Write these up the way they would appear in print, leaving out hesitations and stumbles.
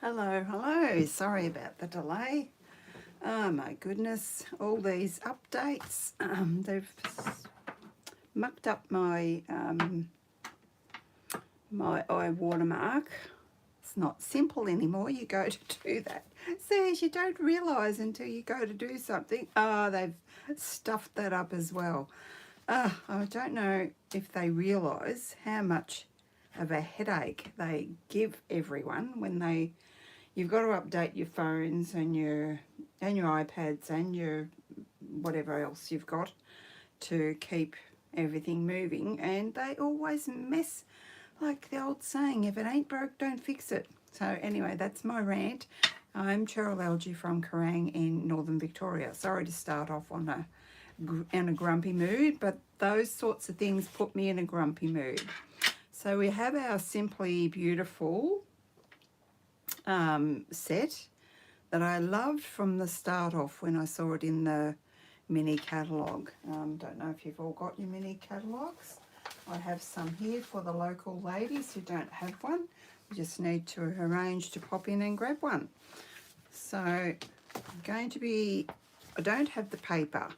Hello. Sorry about the delay. Oh my goodness, all these updates. They've mucked up my eye watermark. It's not simple anymore. You go to do that. Says you don't realise until you go to do something. They've stuffed that up as well. I don't know if they realise how much of a headache they give everyone when you've got to update your phones and your iPads and your whatever else you've got to keep everything moving, and they always mess, like the old saying, if it ain't broke, don't fix it. So anyway, that's my rant. I'm Cheryl Algie from Kerrang in Northern Victoria. Sorry to start off in a grumpy mood, but those sorts of things put me in a grumpy mood. So we have our Simply Beautiful set that I loved from the start off when I saw it in the mini catalogue. Don't know if you've all got your mini catalogues. I have some here for the local ladies who don't have one. You just need to arrange to pop in and grab one. So I don't have the paper.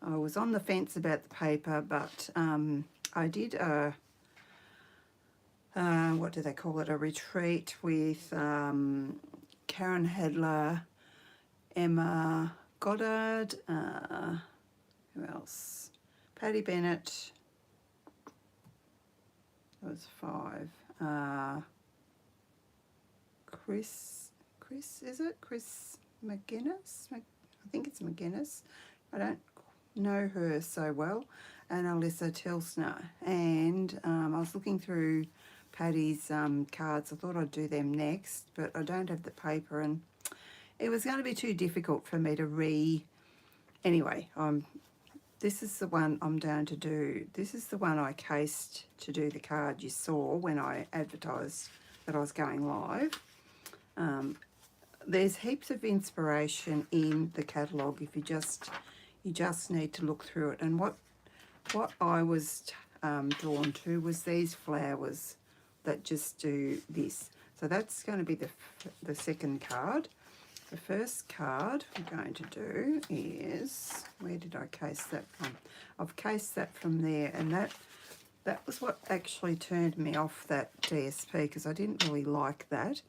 I was on the fence about the paper, but I did what do they call it, a retreat with Karen Hadler, Emma Goddard, who else? Patty Bennett. That was 5. Chris, is it? Chris McGuinness? I think it's McGuinness. I don't know her so well. And Alyssa Tilsner. And I was looking through Patty's cards. I thought I'd do them next, but I don't have the paper, and it was going to be too difficult for me to Anyway, this is the one I'm down to do. This is the one I cased to do the card you saw when I advertised that I was going live. There's heaps of inspiration in the catalogue if you just need to look through it. And what I was drawn to was these flowers that just do this. So that's going to be the second card. The first card I'm going to do is, where did I case that from? I've cased that from there, and that was what actually turned me off that DSP, because I didn't really like that.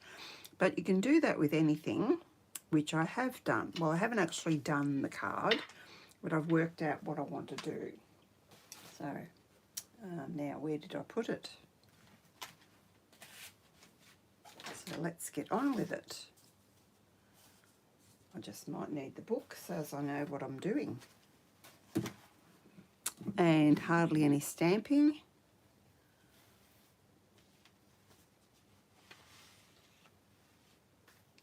But you can do that with anything, which I have done. Well, I haven't actually done the card, but I've worked out what I want to do. So now, where did I put it? So let's get on with it. I just might need the book so as I know what I'm doing. And hardly any stamping.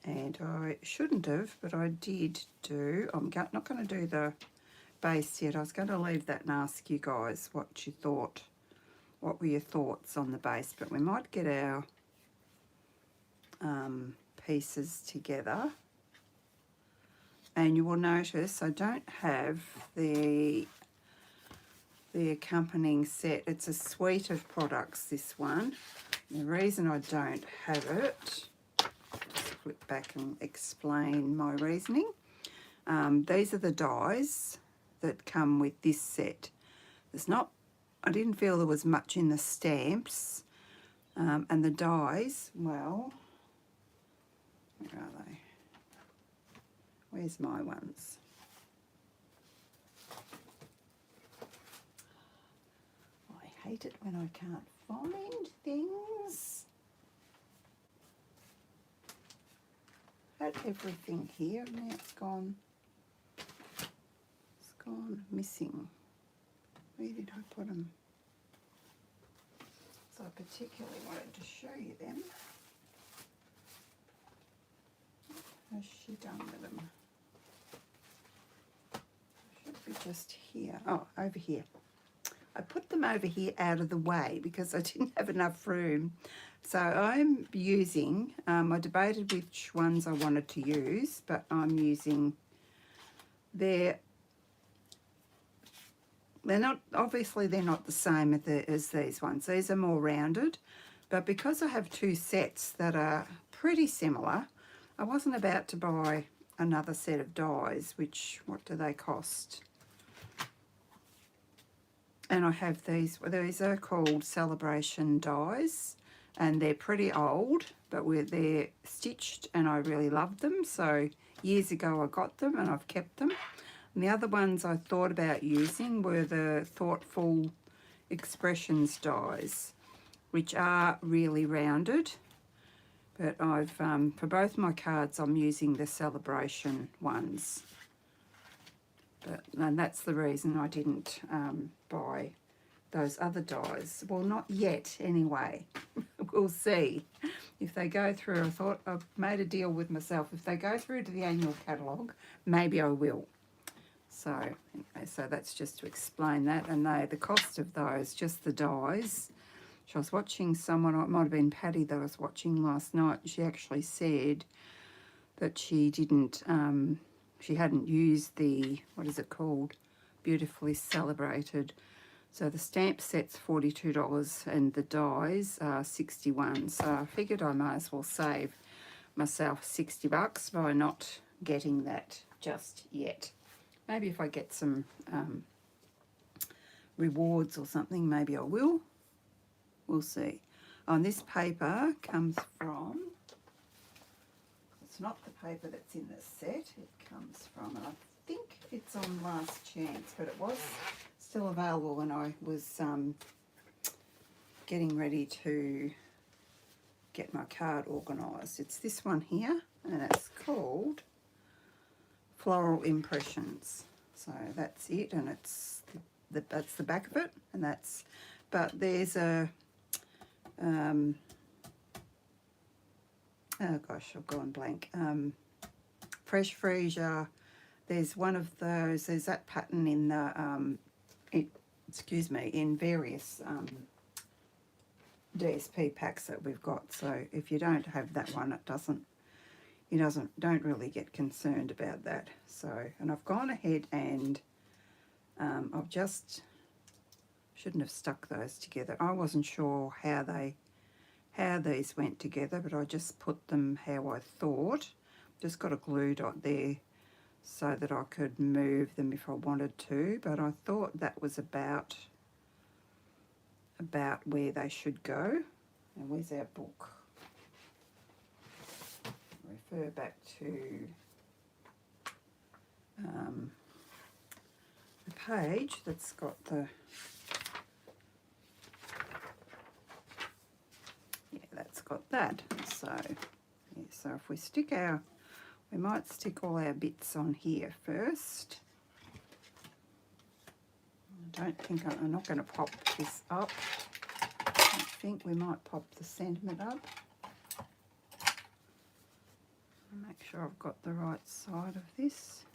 And I shouldn't have, but I did do. I'm not going to do the base yet. I was going to leave that and ask you guys what you thought. What were your thoughts on the base? But we might get our pieces together. And you will notice I don't have the accompanying set. It's a suite of products, this one. The reason I don't have it, just flip back and explain my reasoning. These are the dies that come with this set. I didn't feel there was much in the stamps, and the dies, well, where are they? Where's my ones? I hate it when I can't find things. Had everything here, now it's gone missing. Where did I put them? So I particularly wanted to show you them. What has she done with them? Should be just here. Oh, over here. I put them over here out of the way because I didn't have enough room. So I'm using, I debated which ones I wanted to use, but I'm using they're not the same as these ones. These are more rounded, but because I have two sets that are pretty similar. I wasn't about to buy another set of dies, which, what do they cost? And I have these are called Celebration dies, and they're pretty old, but they're stitched and I really love them. So years ago I got them and I've kept them. And the other ones I thought about using were the Thoughtful Expressions dies, which are really rounded. But I've, for both my cards, I'm using the Celebration ones. And that's the reason I didn't buy those other dies. Well, not yet anyway. We'll see. If they go through, I thought I've made a deal with myself. If they go through to the annual catalogue, maybe I will. So, anyway, so that's just to explain that. And the cost of those, just the dies. I was watching someone, it might have been Patty that I was watching last night. She actually said that she didn't, she hadn't used the, what is it called? Beautifully Celebrated. So the stamp set's $42 and the dies are $61. So I figured I might as well save myself $60 by not getting that just yet. Maybe if I get some rewards or something, maybe I will. We'll see. On this paper comes from, it's not the paper that's in the set, it comes from, and I think it's on Last Chance, but it was still available when I was getting ready to get my card organised. It's this one here, and it's called Floral Impressions. So that's it, and it's that's the back of it, and that's, but there's a oh gosh, I've gone blank. Fresh Freesia. There's one of those. There's that pattern in the excuse me, in various DSP packs that we've got. So if you don't have that one, it doesn't. Don't really get concerned about that. So, and I've gone ahead and I've just shouldn't have stuck those together. I wasn't sure how these went together, but I just put them how I thought. Just got a glue dot there so that I could move them if I wanted to, but I thought that was about where they should go. And where's our book? Refer back to the page that's got the, yeah, that's got that. So, yeah, so if we we might stick all our bits on here first. I'm not going to pop this up. I think we might pop the sentiment up. Make sure I've got the right side of this.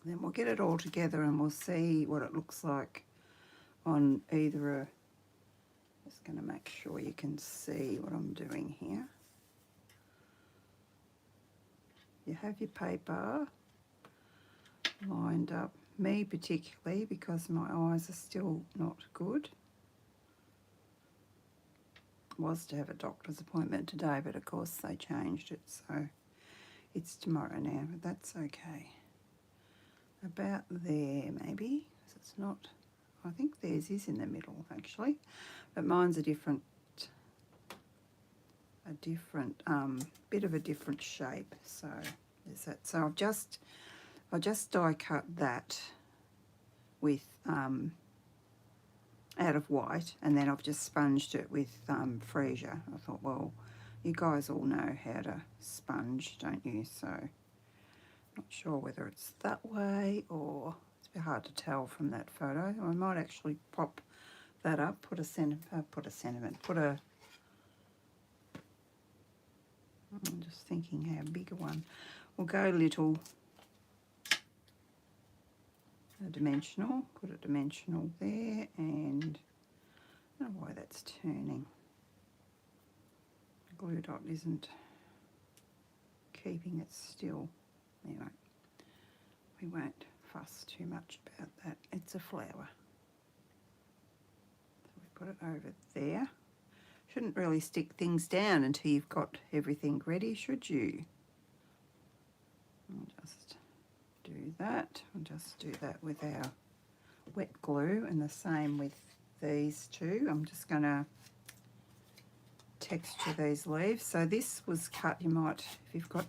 Then we'll get it all together and we'll see what it looks like on either a, just going to make sure you can see what I'm doing here. You have your paper lined up, me particularly because my eyes are still not good. Was to have a doctor's appointment today, but of course they changed it, so it's tomorrow now, but that's okay. About there maybe, because it's not, I think theirs is in the middle actually, but mine's a different bit of a different shape. So there's that. So I'll just die cut that with out of white, and then I've just sponged it with freesia. I thought, well, you guys all know how to sponge, don't you? So not sure whether it's that way or it's a bit hard to tell from that photo. I might actually pop that up, put a I'm just thinking how big a one. We'll go little dimensional, put a dimensional there, and I don't know why that's turning. The glue dot isn't keeping it still. Anyway, we won't fuss too much about that. It's a flower. So we put it over there. Shouldn't really stick things down until you've got everything ready, should you? I'll just do that. I'll just do that with our wet glue, and the same with these two. I'm just going to texture these leaves. So this was cut, you might, if you've got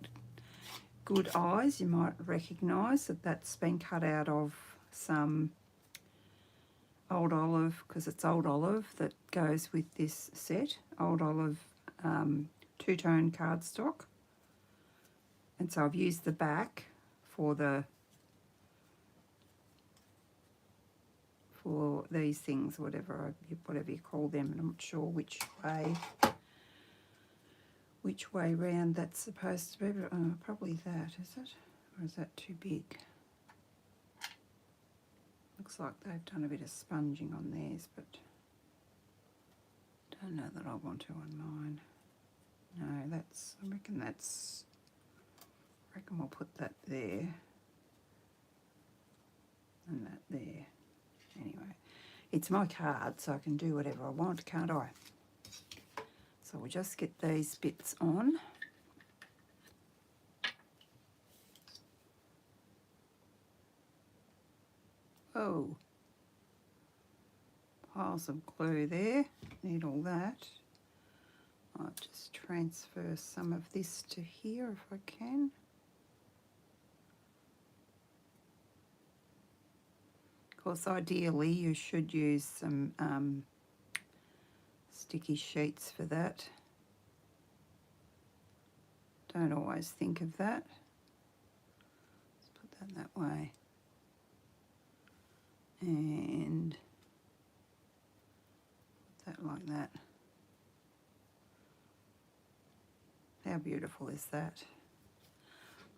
good eyes, you might recognise that that's been cut out of some old olive, because it's old olive that goes with this set, old olive two-tone cardstock. And so I've used the back for these things, whatever you call them, and I'm not sure which way round that's supposed to be, but probably that, is it? Or is that too big? Looks like they've done a bit of sponging on theirs, but don't know that I want to on mine. No, I reckon we'll put that there and that there. Anyway, it's my card, so I can do whatever I want, can't I? So we'll just get these bits on. Oh, piles of glue there, need all that. I'll just transfer some of this to here if I can. Of course, ideally you should use some sticky sheets for that. Don't always think of that. Let's put that that way. And put that like that. How beautiful is that?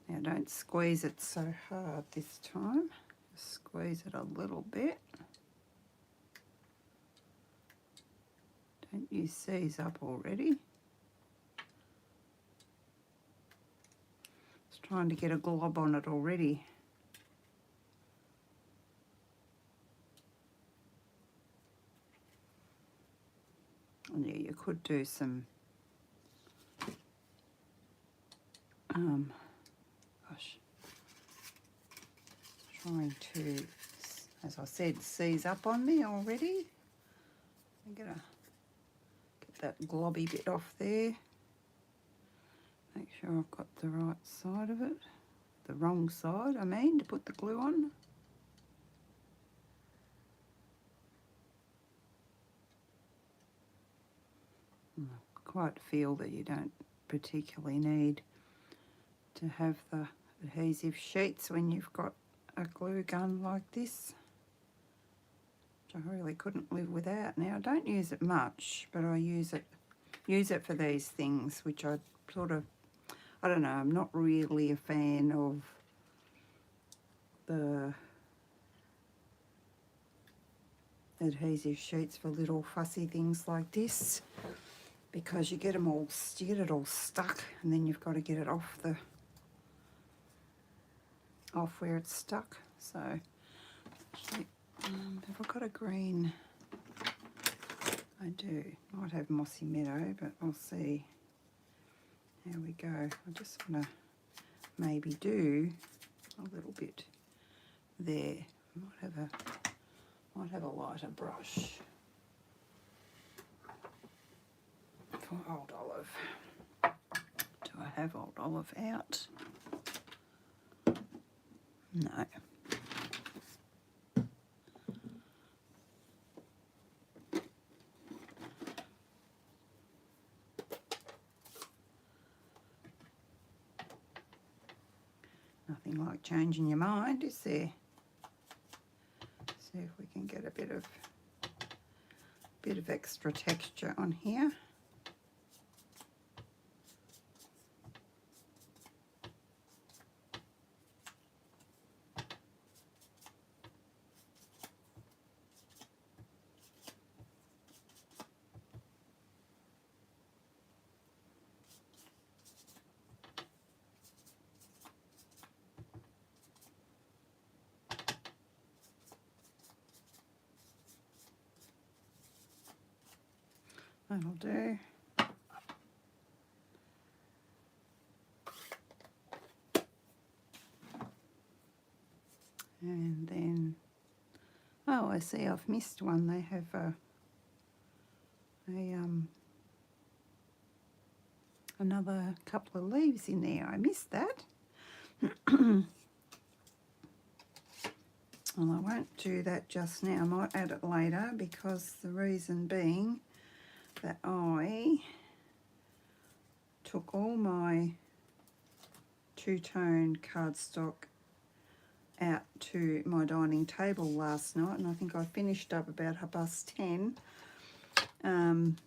Now don't squeeze it so hard this time. Just squeeze it a little bit. Don't you seize up already? Just trying to get a glob on it already. And yeah, you could do some trying to, as I said, seize up on me already. I'm gonna get that globby bit off there. Make sure I've got the right side of it. The wrong side, I mean, to put the glue on. I quite feel that you don't particularly need to have the adhesive sheets when you've got a glue gun like this, which I really couldn't live without. Now I don't use it much, but I use it for these things, which I sort of, I don't know, I'm not really a fan of the adhesive sheets for little fussy things like this, because you get it all stuck, and then you've got to get it off where it's stuck. So actually, have I got a green? I do. Might have Mossy Meadow, but we'll see. There we go. I just want to maybe do a little bit there. Might have a lighter brush for old olive. Do I have old olive out? No. Nothing like changing your mind, is there? See if we can get a bit of extra texture on here. That'll do. And then, oh, I see I've missed one. They have another couple of leaves in there. I missed that. Well, I won't do that just now. I might add it later, because the reason being that I took all my two-tone cardstock out to my dining table last night, and I think I finished up about 10:30, and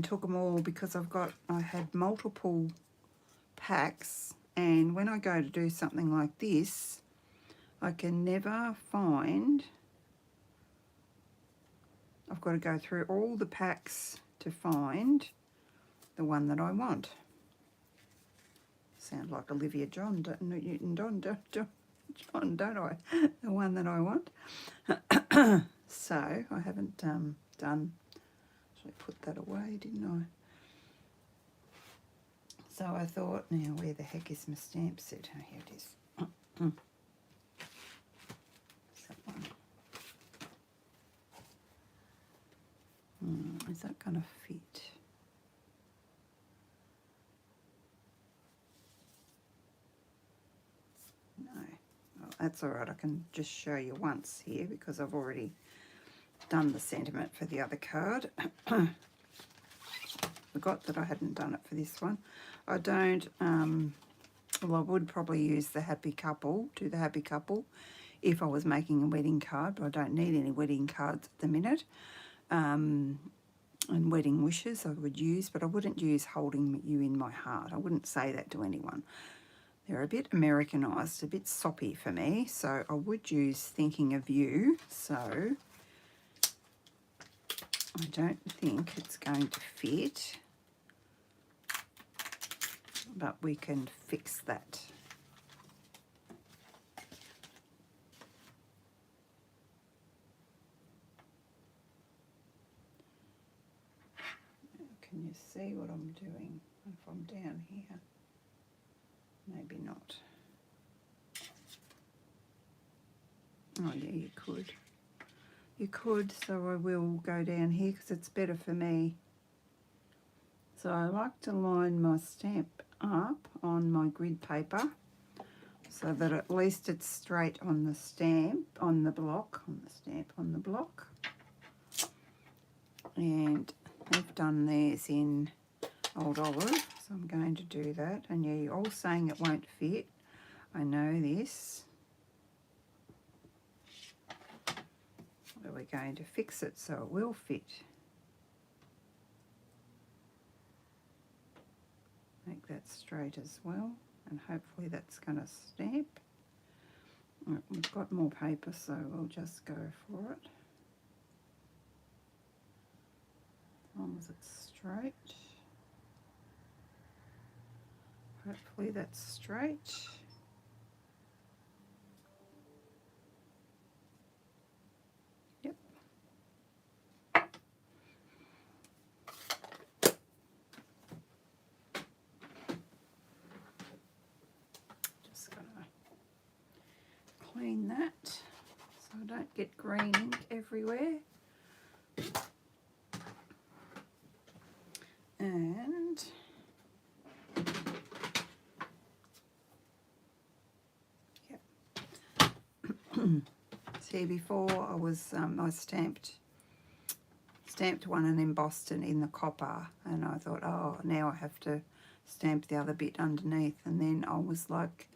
took them all because I had multiple packs, and when I go to do something like this, I can never find, I've got to go through all the packs to find the one that I want. Sound like Olivia Newton-John, don't I? The one that I want. So I haven't done, actually put that away, didn't I? So I thought, now where the heck is my stamp set? Oh, here it is. That one. Is that going to fit? No. Well, that's all right. I can just show you once here because I've already done the sentiment for the other card. Forgot that I hadn't done it for this one. I don't, well, I would probably use the happy couple, do the happy couple, if I was making a wedding card, but I don't need any wedding cards at the minute. And wedding wishes I would use, but I wouldn't use holding you in my heart. I wouldn't say that to anyone. They're a bit Americanized, a bit soppy for me, so I would use thinking of you. So I don't think it's going to fit, but we can fix that. Can you see what I'm doing if I'm down here? Maybe not. Oh yeah, you could. You could, so I will go down here because it's better for me. So I like to line my stamp up on my grid paper so that at least it's straight on the stamp, on the block, on the stamp, on the block. And they've done theirs in Old Olive, so I'm going to do that. And yeah, you're all saying it won't fit. I know this. But we're going to fix it so it will fit. Make that straight as well, and hopefully that's going to stamp. Right, we've got more paper, so we'll just go for it. As long as it's straight. Hopefully that's straight. Yep. Just gonna clean that so I don't get green ink everywhere. And yep. See, before I was I stamped one and embossed it in the copper, and I thought, oh, now I have to stamp the other bit underneath, and then I was like,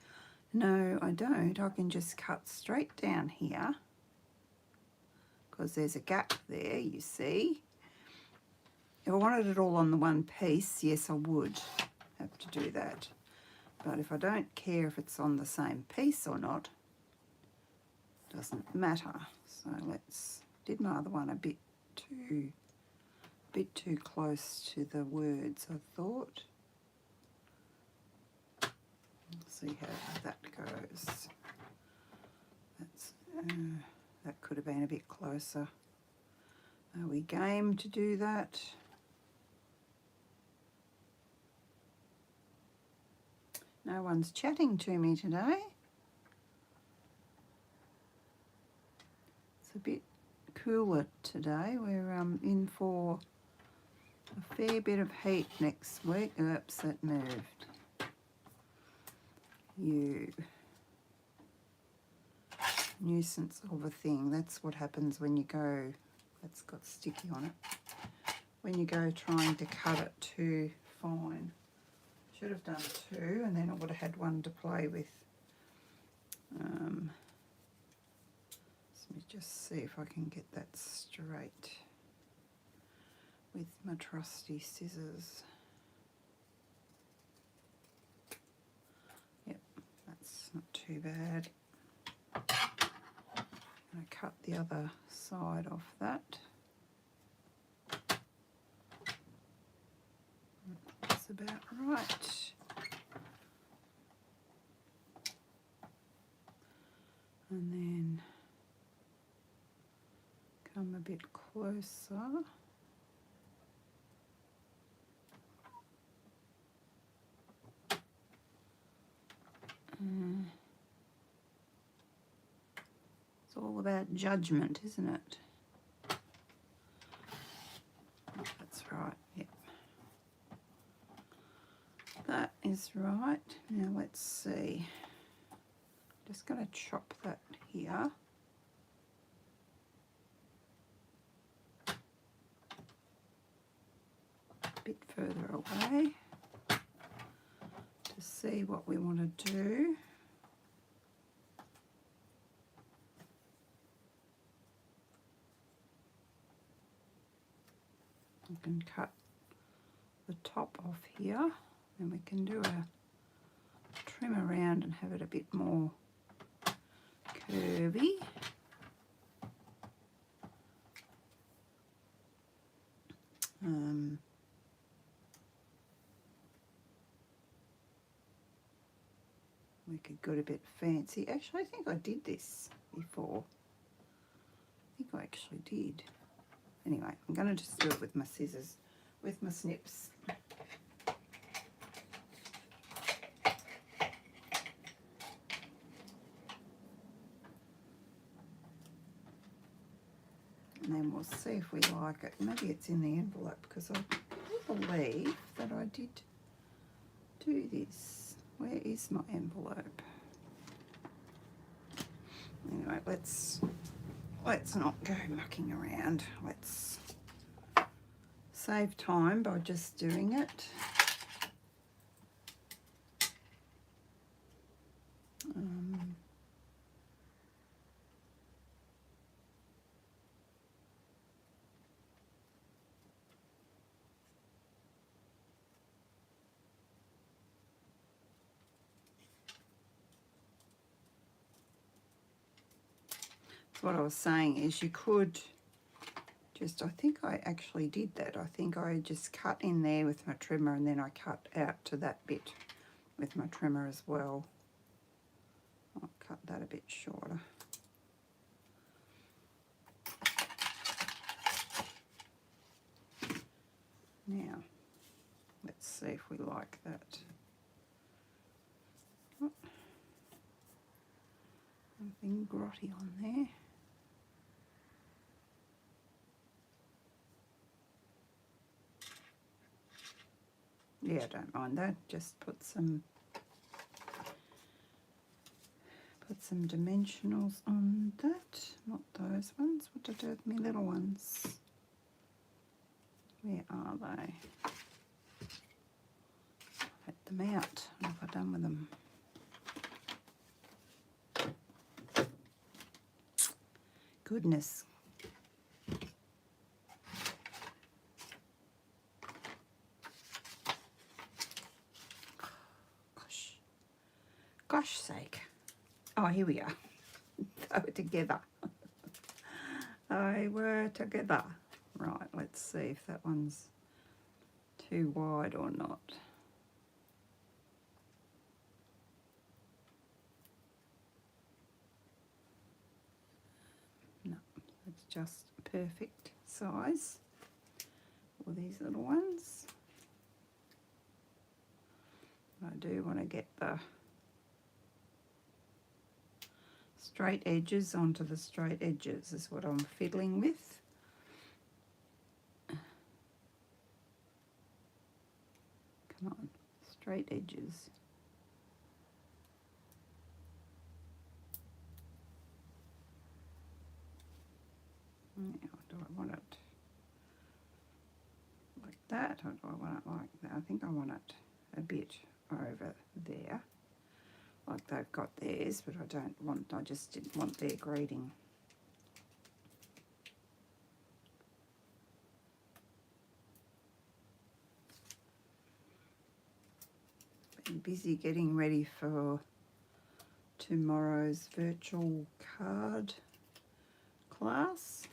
no, I don't. I can just cut straight down here because there's a gap there, you see. If I wanted it all on the one piece, yes, I would have to do that. But if I don't care if it's on the same piece or not, it doesn't matter. So did my other one a bit too close to the words, I thought. Let's see how that goes. That could have been a bit closer. Are we game to do that? No one's chatting to me today. It's a bit cooler today. We're in for a fair bit of heat next week. Oops, that moved. You nuisance of a thing. That's what happens when you go, that's got sticky on it, when you go trying to cut it too fine. Should have done two, and then I would have had one to play with. Let me just see if I can get that straight with my trusty scissors. Yep, that's not too bad. I'm going to cut the other side off that. That's about right. And then come a bit closer. It's all about judgment, isn't it? That's right, yep. That is right. Now let's see. Just going to chop that here. A bit further away to see what we want to do. We can cut the top off here, and we can do a trim around and have it a bit more curvy. We could go a bit fancy. Actually, I think I did this before. I think I actually did. Anyway, I'm going to just do it with my scissors, with my snips. And then we'll see if we like it. Maybe it's in the envelope, because I believe that I did do this. Where is my envelope? Anyway, let's not go mucking around. Let's save time by just doing it. What I was saying is you could just, I think I actually did that. I think I just cut in there with my trimmer, and then I cut out to that bit with my trimmer as well. I'll cut that a bit shorter. Now, let's see if we like that. Oh, something grotty on there. Yeah, I don't mind that. Just put some dimensionals on that. Not those ones. What do I do with my little ones? Where are they? Let them out. What have I done with them? Goodness. Gosh sake. Oh, here we are. They were together. They were together. Right, let's see if that one's too wide or not. No, it's just perfect size for these little ones. I do want to get the straight edges onto the straight edges is what I'm fiddling with. Come on, straight edges. Now, do I want it like that, or do I want it like that? I think I want it a bit over there, like they've got theirs, but I just didn't want their grading. Been busy getting ready for tomorrow's virtual card class.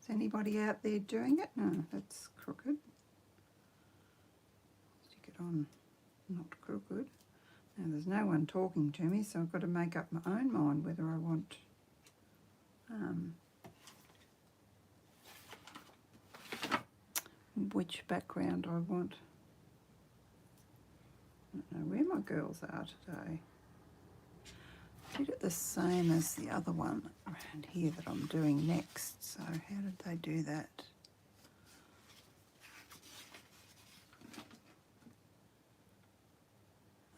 Is anybody out there doing it? No, that's crooked. Stick it on, not crooked. Now there's no one talking to me, so I've got to make up my own mind whether I want which background I want. I don't know where my girls are today. I did it the same as the other one around here that I'm doing next. So how did they do that?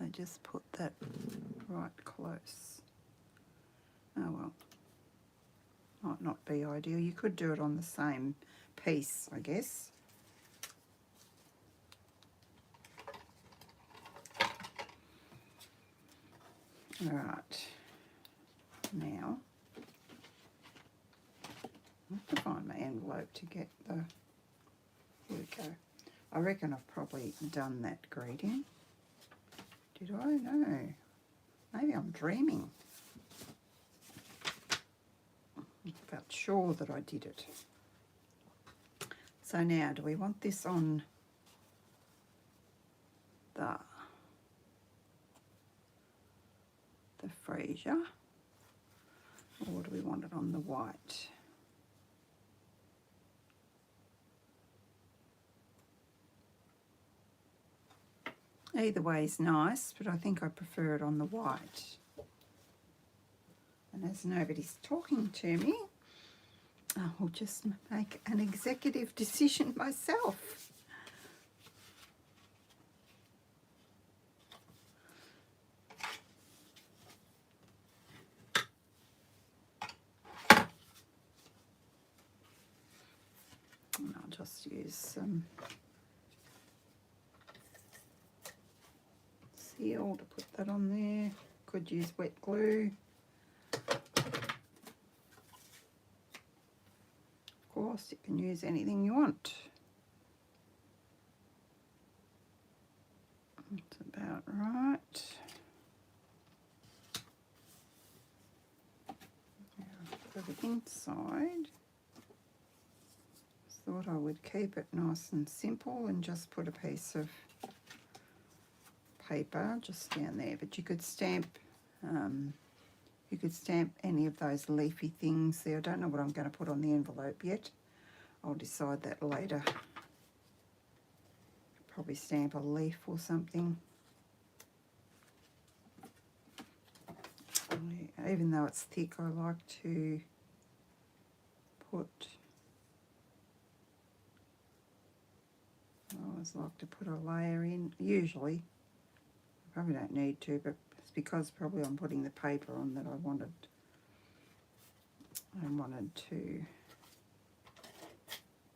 They just put that right close. Oh well, might not be ideal. You could do it on the same piece, I guess. Right, now I have to find my envelope to get the, here we go. I reckon I've probably done that grading. Did I? No. Maybe I'm dreaming. I felt sure that I did it. So now, do we want this on the freesia, or do we want it on the white? Either way is nice, but I think I prefer it on the white. And as nobody's talking to me, I will just make an executive decision myself. And I'll just use some seal to put that on there. Could use wet glue. Of course, you can use anything you want. That's about right. Now, for the inside, thought I would keep it nice and simple and just put a piece of paper just down there, but you could stamp any of those leafy things there. I don't know what I'm going to put on the envelope yet. I'll decide that later. Probably stamp a leaf or something. Even though it's thick, I like to put, I always like to put a layer in. Usually, I probably don't need to, but it's because probably I'm putting the paper on that I wanted to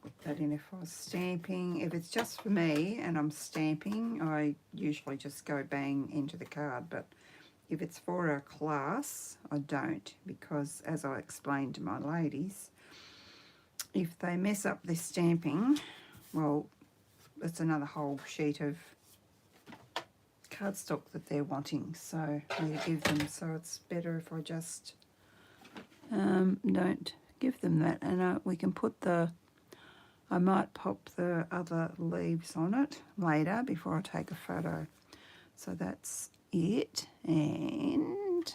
put that in if I was stamping. If it's just for me and I'm stamping, I usually just go bang into the card, but if it's for a class, I don't, because as I explained to my ladies, if they mess up their stamping, well, it's another whole sheet of cardstock that they're wanting, so I give them, so it's better if I just don't give them that. And we can put I might pop the other leaves on it later before I take a photo. So that's it. And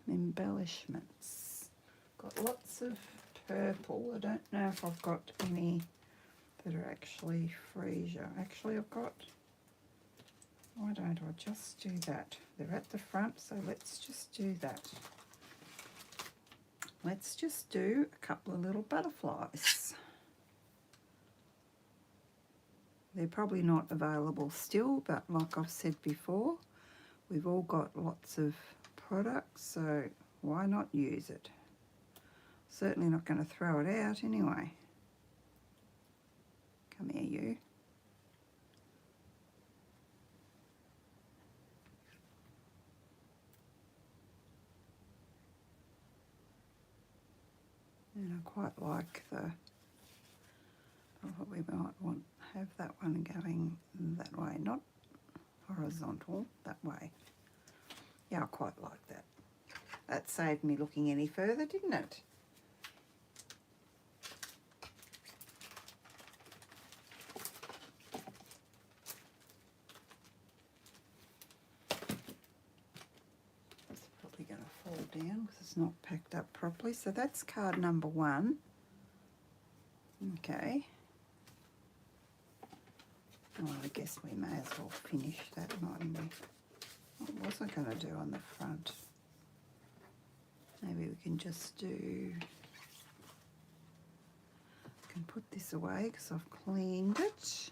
embellishments. Got lots of purple. I don't know if I've got any that are actually freesia. Actually, I've got Why don't I just do that? They're at the front, so let's just do that. Let's just do a couple of little butterflies. They're probably not available still, but like I've said before, we've all got lots of products, so why not use it? Certainly not going to throw it out anyway. Come here, you. And I quite like the, we might want have that one going that way, not horizontal, that way. Yeah, I quite like that. That saved me looking any further, didn't it? It's probably going to fall down because it's not packed up properly. So that's card number 1. Okay. Well, I guess we may as well finish that, mightn't we? What was I going to do on the front? Maybe we can just do... I can put this away because I've cleaned it.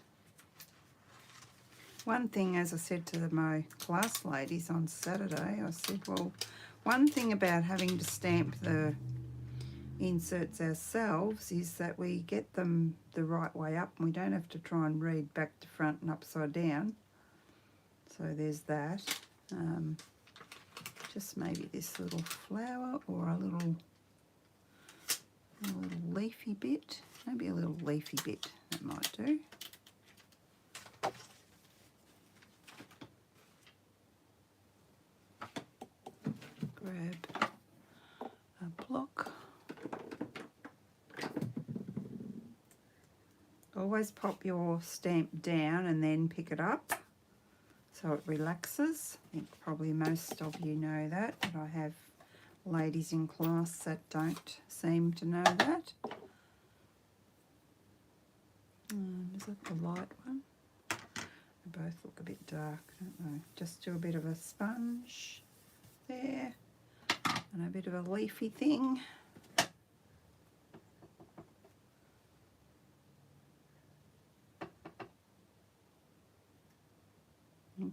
One thing, as I said to my class ladies on Saturday, I said, well, one thing about having to stamp the inserts ourselves is that we get them the right way up and we don't have to try and read back to front and upside down. So there's that. Just maybe this little flower or a little leafy bit. Maybe a little leafy bit, that might do. Grab a block. Always pop your stamp down and then pick it up so it relaxes. I think probably most of you know that, but I have ladies in class that don't seem to know that. Is that the light one? They both look a bit dark, don't they? Just do a bit of a sponge there and a bit of a leafy thing.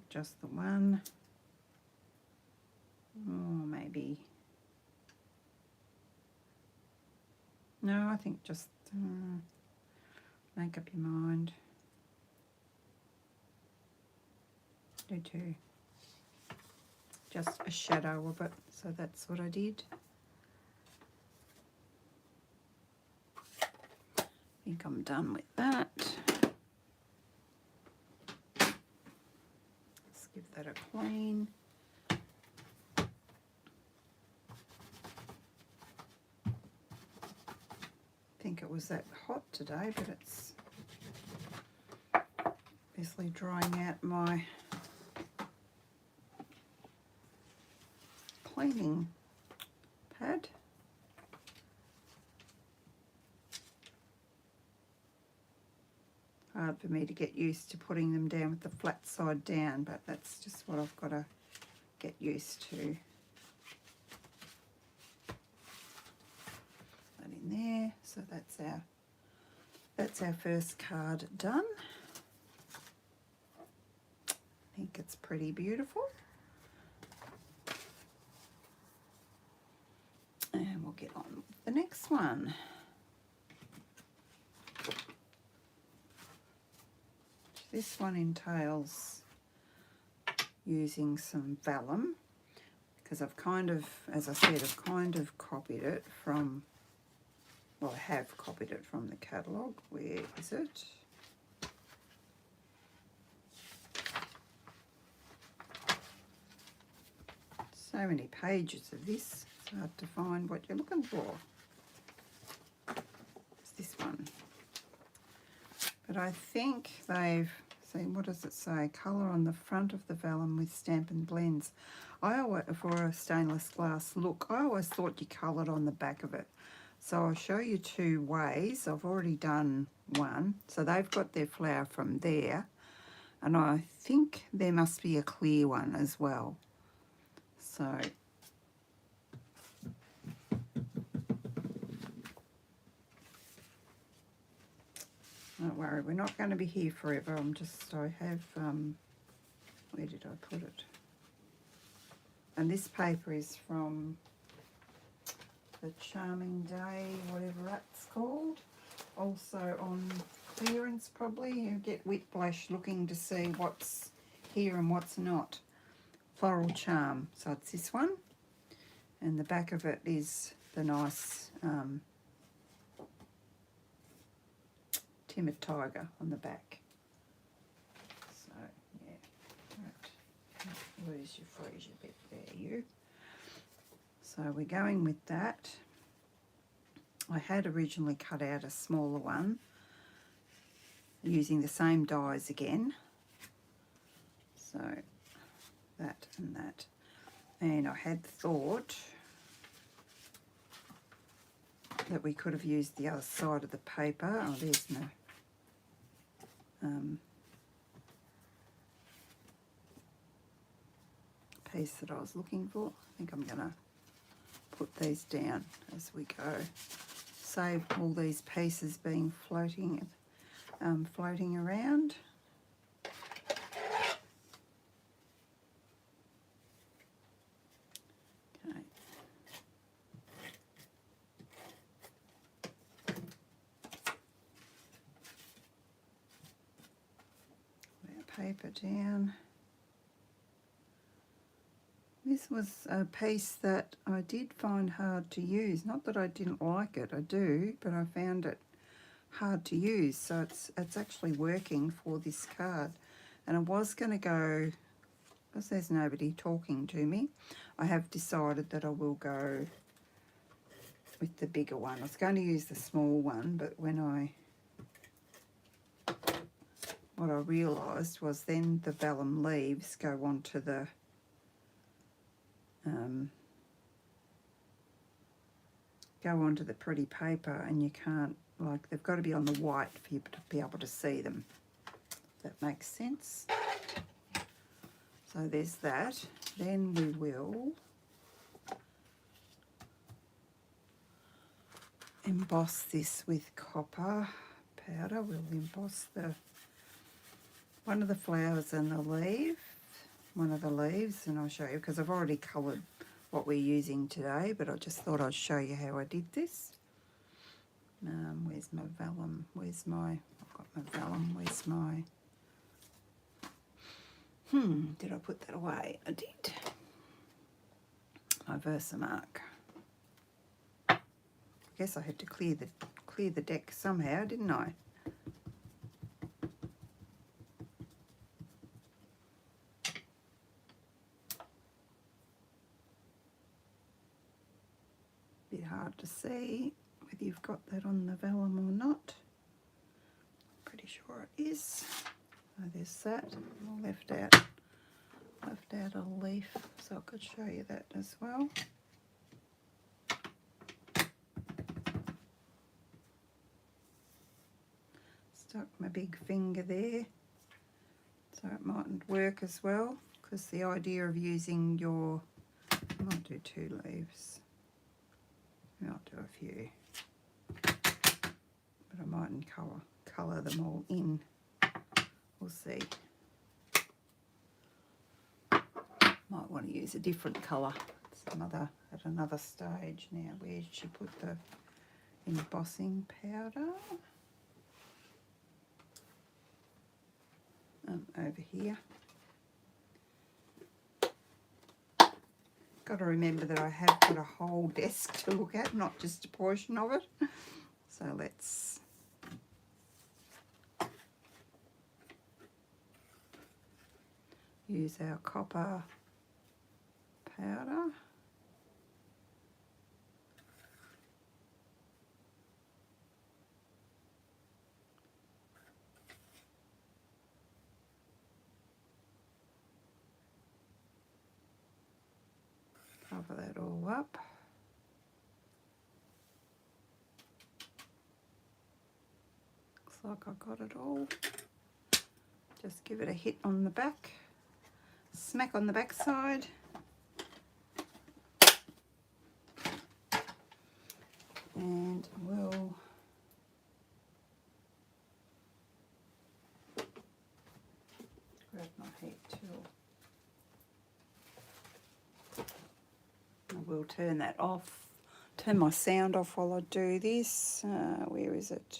Just the one. Or maybe. No, I think just make up your mind. Do 2. Just a shadow of it. So that's what I did. I think I'm done with that. Give that a clean. I think it was that hot today, but it's obviously drying out my cleaning pad. Hard for me to get used to putting them down with the flat side down, but that's just what I've got to get used to. That in there, so that's our first card done. I think it's pretty beautiful. And we'll get on with the next one. This one entails using some vellum because I've kind of, as I said, I've kind of copied it from, well, I have copied it from the catalogue. Where is it? So many pages of this, it's hard to find what you're looking for. It's this one. But I think they've, see, what does it say? Colour on the front of the vellum with Stampin' Blends. I always, for a stainless glass look, I always thought you coloured on the back of it. So I'll show you 2 ways. I've already done one. So they've got their flower from there. And I think there must be a clear one as well. So don't worry, we're not going to be here forever. I have, where did I put it? And this paper is from the Charming Day, whatever that's called. Also on clearance probably. You get whiplash looking to see what's here and what's not. Floral Charm. So it's this one. And the back of it is the nice Timid Tiger on the back. So, yeah. Right. Lose your freezer bit there, you. So we're going with that. I had originally cut out a smaller one using the same dies again. So that and that. And I had thought that we could have used the other side of the paper. Oh, there's no piece that I was looking for. I think I'm going to put these down as we go. Save all these pieces being floating around. Okay. Lay our paper down. This was a piece that I did find hard to use. Not that I didn't like it, I do, but I found it hard to use. So it's actually working for this card. And I was going to go, because there's nobody talking to me, I have decided that I will go with the bigger one. I was going to use the small one, but what I realised was then the vellum leaves go onto the pretty paper, and you can't, like, they've got to be on the white for you to be able to see them. If that makes sense. So there's that. Then we will emboss this with copper powder. We'll emboss one of the flowers and the leaf, one of the leaves, and I'll show you because I've already coloured what we're using today, but I just thought I'd show you how I did this. Where's my vellum? I've got my vellum. Where's my, did I put that away? I did. My Versamark. I guess I had to clear the deck somehow, didn't I? Bit hard to see whether you've got that on the vellum or not. Pretty sure it is. So there's that. I left out a leaf, so I could show you that as well. Stuck my big finger there, so it mightn't work as well, because the idea of using I might do 2 leaves. I'll do a few, but I mightn't colour them all in. We'll see. Might want to use a different colour at another stage. Now, where did she put the embossing powder? Over here. Got to remember that I have got a whole desk to look at, not just a portion of it. So let's use our copper powder. Cover that all up. Looks like I got it all. Just give it a hit on the back, smack on the back side. And we'll grab my heat tool. I will turn that off, turn my sound off while I do this. Where is it?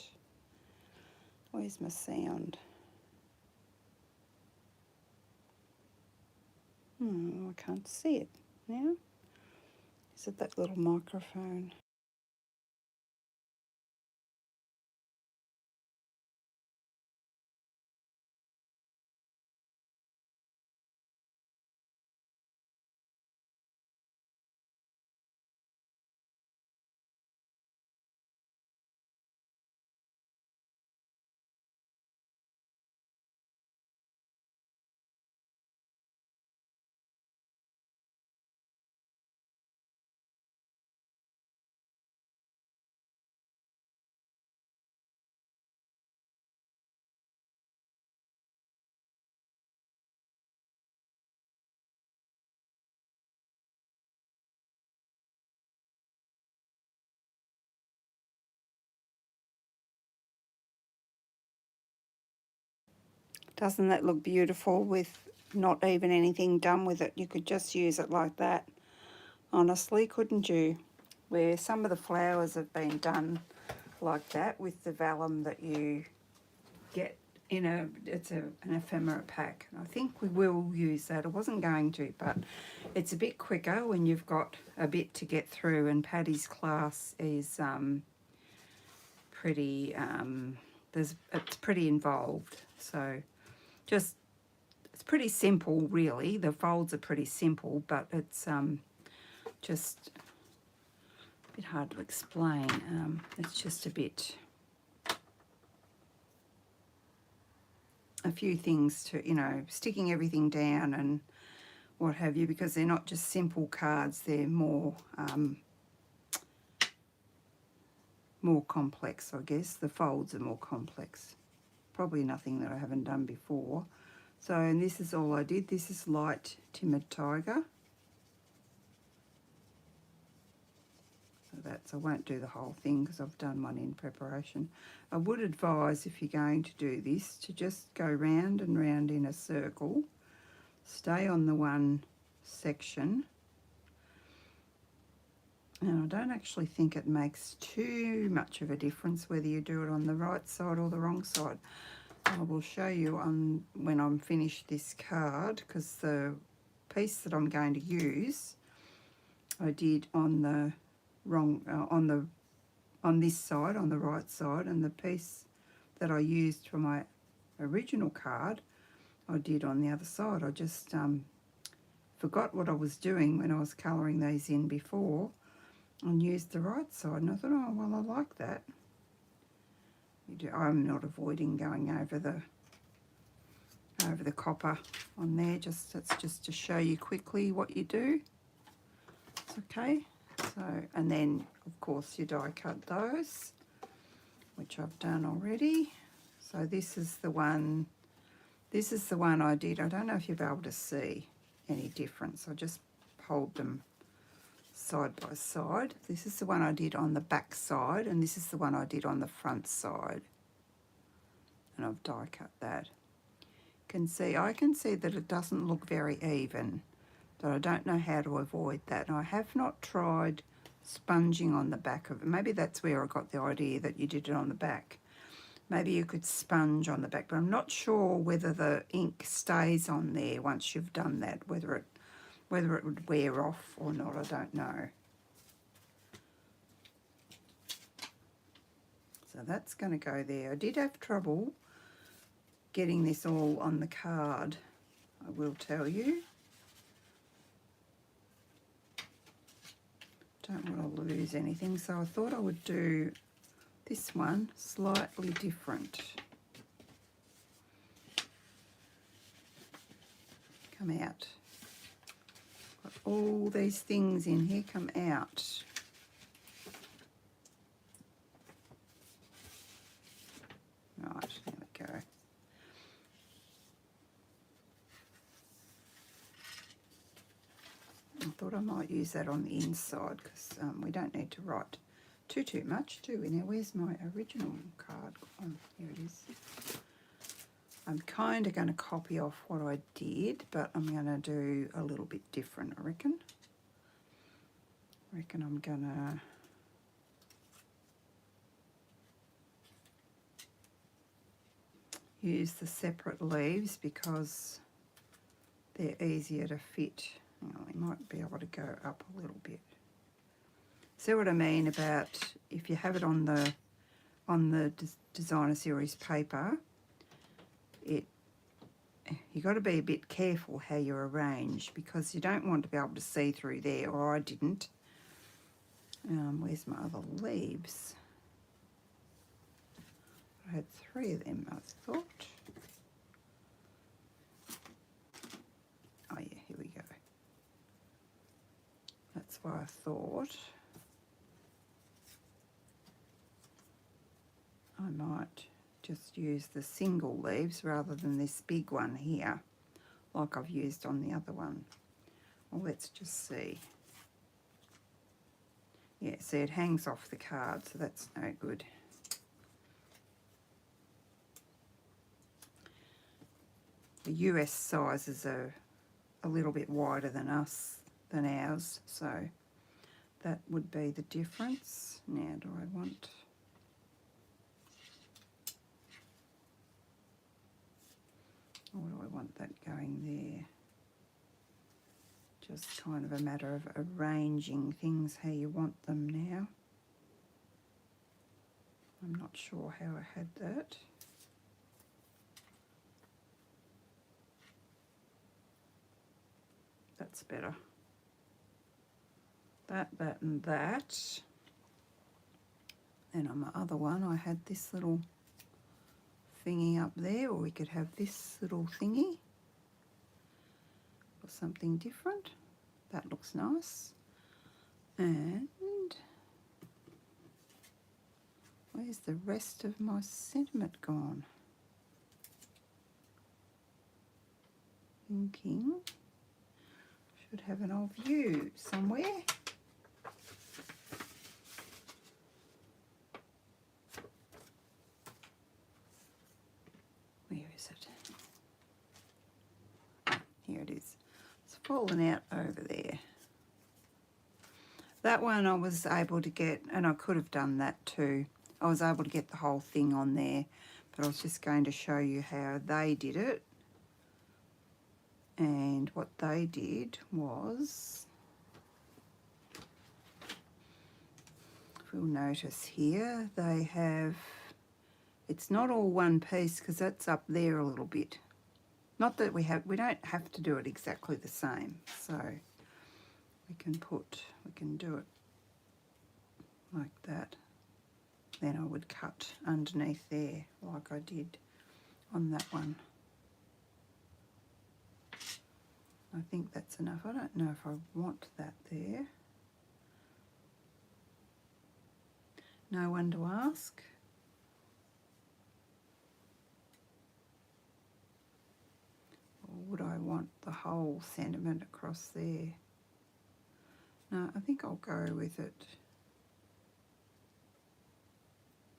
Where's my sound? I can't see it now. Is it that little microphone? Doesn't that look beautiful with not even anything done with it? You could just use it like that. Honestly, couldn't you? Where some of the flowers have been done like that with the vellum that you get in an ephemera pack. I think we will use that. I wasn't going to, but it's a bit quicker when you've got a bit to get through, and Paddy's class is pretty it's pretty involved. So just, it's pretty simple really. The folds are pretty simple, but it's just a bit hard to explain. It's just a few things to, sticking everything down and what have you, because they're not just simple cards, they're more more complex, I guess. The folds are more complex. Probably nothing that I haven't done before. So, and this is all I did. This is Light Timid Tiger. So I won't do the whole thing because I've done one in preparation. I would advise, if you're going to do this, to just go round and round in a circle. Stay on the one section. And I don't actually think it makes too much of a difference whether you do it on the right side or the wrong side. I will show you when I'm finished this card, because the piece that I'm going to use I did on the wrong on this side, on the right side, and the piece that I used for my original card I did on the other side. I just forgot what I was doing when I was colouring these in before, and used the right side, and I thought, oh well, I like that. I'm not avoiding going over the copper on there. That's just to show you quickly what you do. It's okay. So, and then of course you die cut those, which I've done already. So this is the one. This is the one I did. I don't know if you'll be able to see any difference. I just hold them side by side. This is the one I did on the back side, and this is the one I did on the front side. And I've die cut that. I can see that it doesn't look very even, but I don't know how to avoid that. And I have not tried sponging on the back of it. Maybe that's where I got the idea that you did it on the back. Maybe you could sponge on the back, but I'm not sure whether the ink stays on there once you've done that, whether it would wear off or not, I don't know. So that's going to go there. I did have trouble getting this all on the card, I will tell you. Don't want to lose anything, so I thought I would do this one slightly different. Come out. Got all these things in here come out. Right, there we go. thought I might use that on the inside because we don't need to write too much, do we? Now, where's my original card? Oh, here it is. I'm kind of going to copy off what I did, but I'm going to do a little bit different, I reckon. I'm going to use the separate leaves because they're easier to fit. Well, we might be able to go up a little bit. See what I mean about if you have it on the designer series paper, you got to be a bit careful how you arrange because you don't want to be able to see through there, or I didn't. Where's my other leaves? I had 3 of them, I thought. Oh yeah, here we go. That's why I thought I might just use the single leaves rather than this big one here, like I've used on the other one. Well, let's just see. Yeah, see, it hangs off the card, so that's no good. The US sizes are a little bit wider than ours, so that would be the difference. Now, do I want... or do I want that going there? Just kind of a matter of arranging things how you want them now. I'm not sure how I had that. That's better. That, and that. Then on my other one, I had this little thingy up there, or we could have this little thingy or something different. That looks nice. And where's the rest of my sentiment gone? Thinking should have an old view somewhere. Where is it? Here it is. It's fallen out over there. That one I was able to get, and I could have done that too. I was able to get the whole thing on there, but I was just going to show you how they did it. And what they did was, if you'll notice here, they have, it's not all one piece because that's up there a little bit. Not that we don't have to do it exactly the same. So we can do it like that. Then I would cut underneath there like I did on that one. I think that's enough. I don't know if I want that there. No one to ask. Or would I want the whole sentiment across there? No, I think I'll go with it.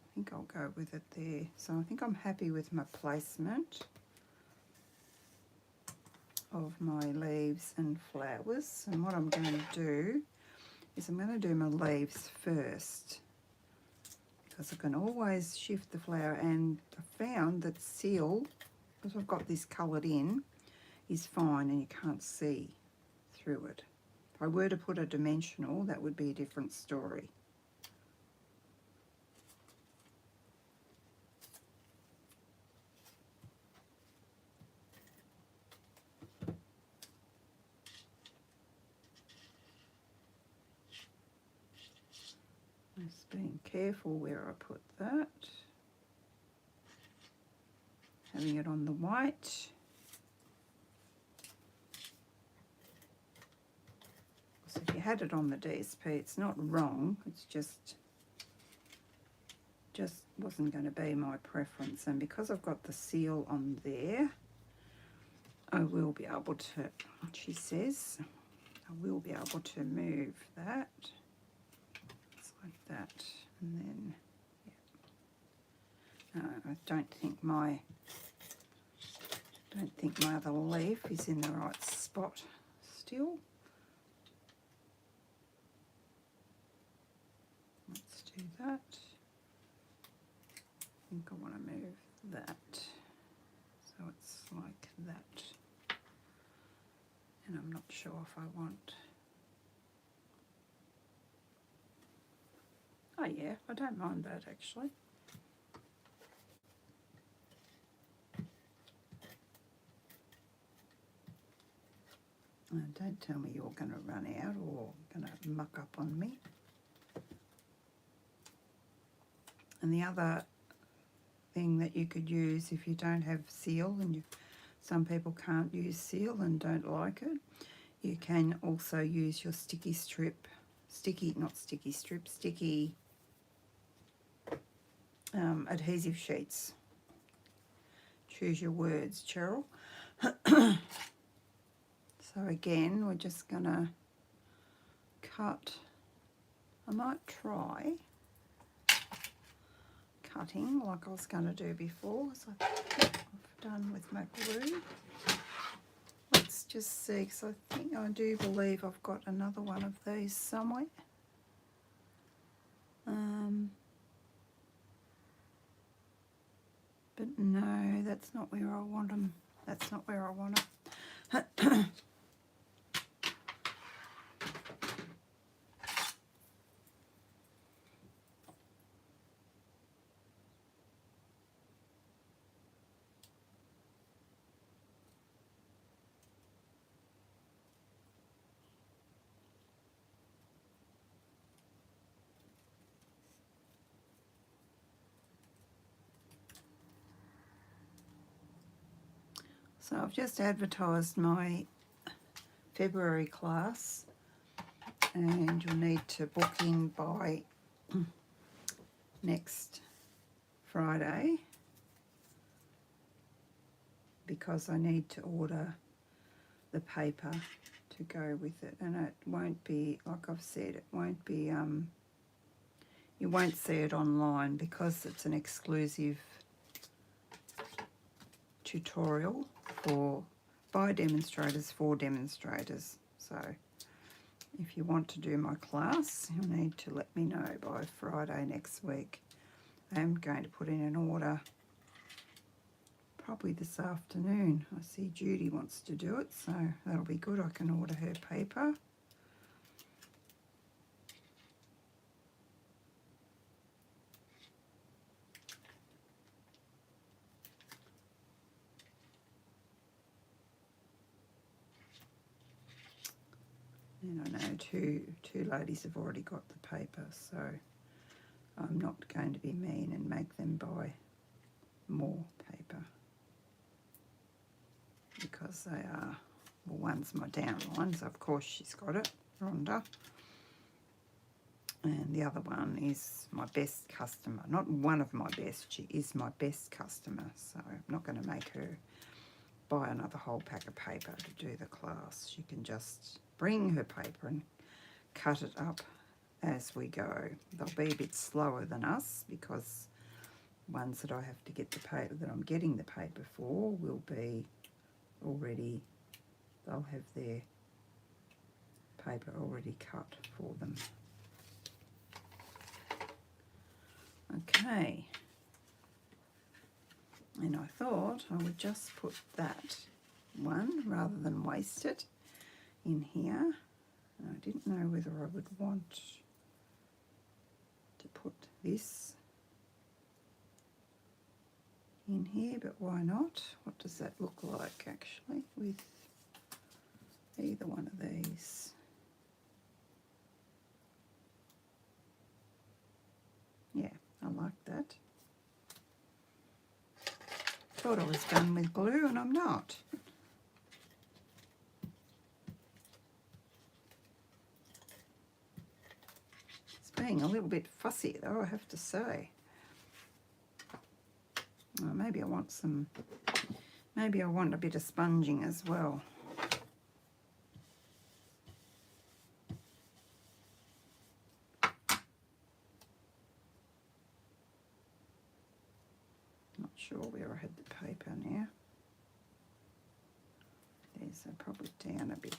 I think I'll go with it there. So I think I'm happy with my placement of my leaves and flowers. And what I'm going to do is I'm going to do my leaves first, because I can always shift the flower, and I found that seal, because I've got this coloured in, is fine and you can't see through it. If I were to put a dimensional, that would be a different story. Just being careful where I put that. Having it on the white. So if you had it on the DSP, it's not wrong, it's just wasn't going to be my preference. And because I've got the seal on there, I will be able to, she says, I will be able to move that. It's like that, and then I don't think my other leaf is in the right spot still. Let's do that. I think I want to move that so it's like that. And I'm not sure if I want... Oh yeah, I don't mind that actually. Don't tell me you're going to run out or going to muck up on me. And the other thing that you could use if you don't have seal, and some people can't use seal and don't like it, you can also use your sticky adhesive sheets. Choose your words, Cheryl. So again, we're just going to cut. I might try cutting like I was going to do before, as I've done with my glue. Let's just see, because I do believe I've got another one of these somewhere. But no, that's not where I want them. That's not where I want them. So I've just advertised my February class, and you'll need to book in by next Friday, because I need to order the paper to go with it, and it won't be, like I've said, it won't be, you won't see it online because it's an exclusive tutorial by demonstrators for demonstrators. So if you want to do my class, you'll need to let me know by Friday next week. I am going to put in an order probably this afternoon. I see Judy wants to do it, so that'll be good. I can order her paper. And I know two ladies have already got the paper, so I'm not going to be mean and make them buy more paper, because they are, well, one's my downline, so of course she's got it, Rhonda, and the other one is my best customer. Not one of my best, she is my best customer, so I'm not going to make her buy another whole pack of paper to do the class. She can just bring her paper and cut it up as we go. They'll be a bit slower than us, because ones that I have to get the paper, that I'm getting the paper for, will be already, they'll have their paper already cut for them. Okay, and I thought I would just put that one, rather than waste it, in here. I didn't know whether I would want to put this in here, but why not? What does that look like actually with either one of these? Yeah, I like that. Thought I was done with glue, and I'm not. Being a little bit fussy though, I have to say. Oh, maybe I want a bit of sponging as well. sure where I had the paper now. There's probably down a bit.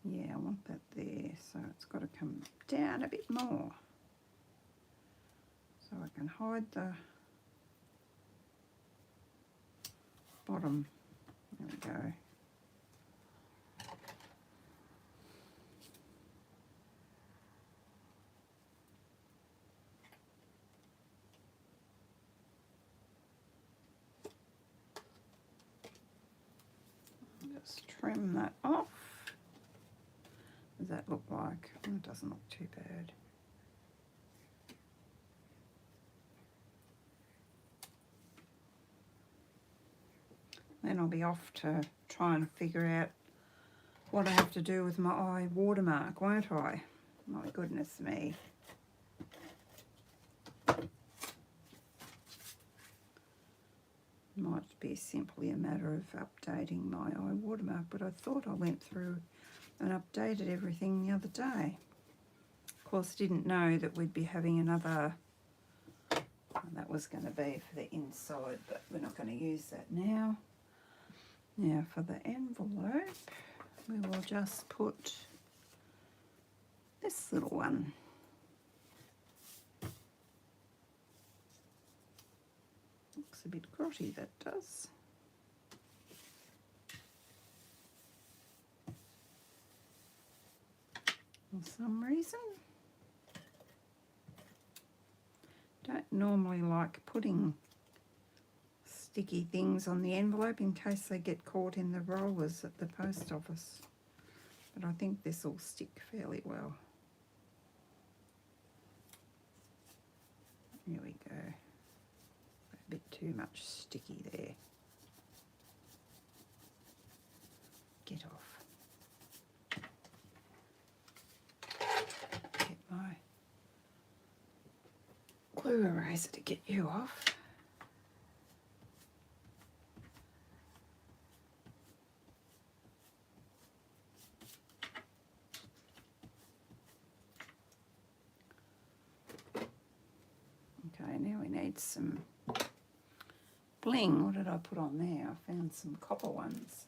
Yeah, I want that there, so it's got to come down a bit more. So I can hide the bottom. There we go. Just trim that off. What does that look like? Oh, it doesn't look too bad. Then I'll be off to try and figure out what I have to do with my eye watermark, won't I? My goodness me. Might be simply a matter of updating my eye watermark, but I thought I went through and updated everything the other day. Of course, didn't know that we'd be having another, that was going to be for the inside, but we're not going to use that now. Now for the envelope, we will just put this little one. Looks a bit grotty, that does. For some reason. Don't normally like putting sticky things on the envelope in case they get caught in the rollers at the post office. But I think this will stick fairly well. Here we go. A bit too much sticky there. Get off. Get my glue eraser to get you off. Okay, now we need some bling. What did I put on there? I found some copper ones.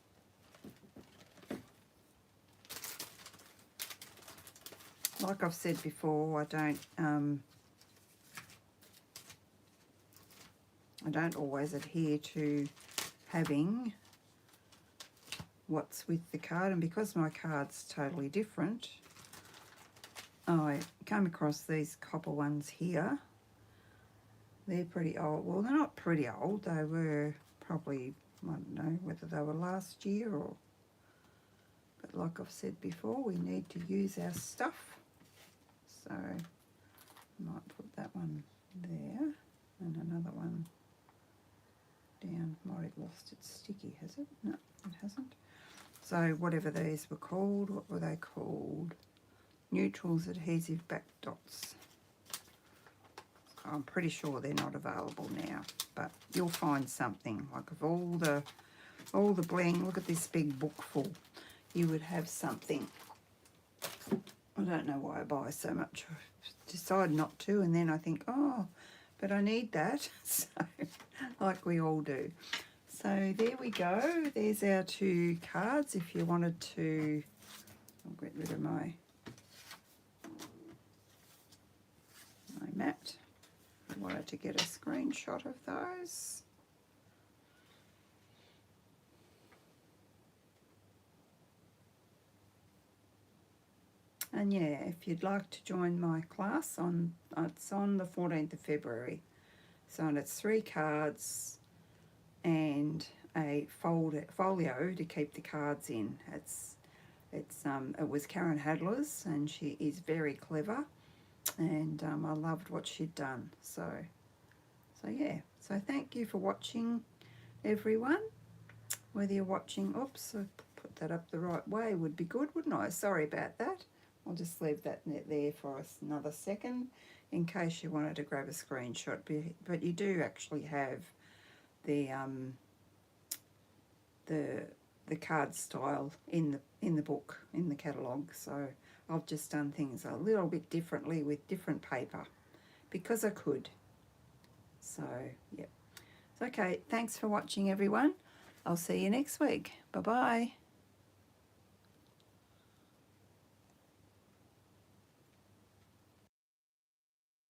Like I've said before, I don't always adhere to having what's with the card, and because my card's totally different, I came across these copper ones here. They're pretty old. Well, they're not pretty old. They were probably, I don't know whether they were last year or... But like I've said before, we need to use our stuff. So I might put that one there and another one down. Might have lost its sticky, has it? No, it hasn't. So whatever these were called, what were they called? Neutrals Adhesive Back Dots. I'm pretty sure they're not available now, but you'll find something. Like of all the bling, look at this big book full. You would have something. I don't know why I buy so much. I decide not to, and then I think, oh, but I need that. So, like we all do. So there we go. There's our two cards. If you wanted to, I'll get rid of my mat. I wanted to get a screenshot of those. And yeah, if you'd like to join my class, it's on the 14th of February. So it's 3 cards and a folio to keep the cards in. It was Karen Hadler's, and she is very clever, and I loved what she'd done. So yeah. So thank you for watching, everyone. Whether you're watching, oops, I put that up the right way would be good, wouldn't I? Sorry about that. I'll just leave that there for us another second in case you wanted to grab a screenshot. But you do actually have the the card style in the book, in the catalogue. So I've just done things a little bit differently with different paper because I could. So, yep. Okay, thanks for watching, everyone. I'll see you next week. Bye-bye.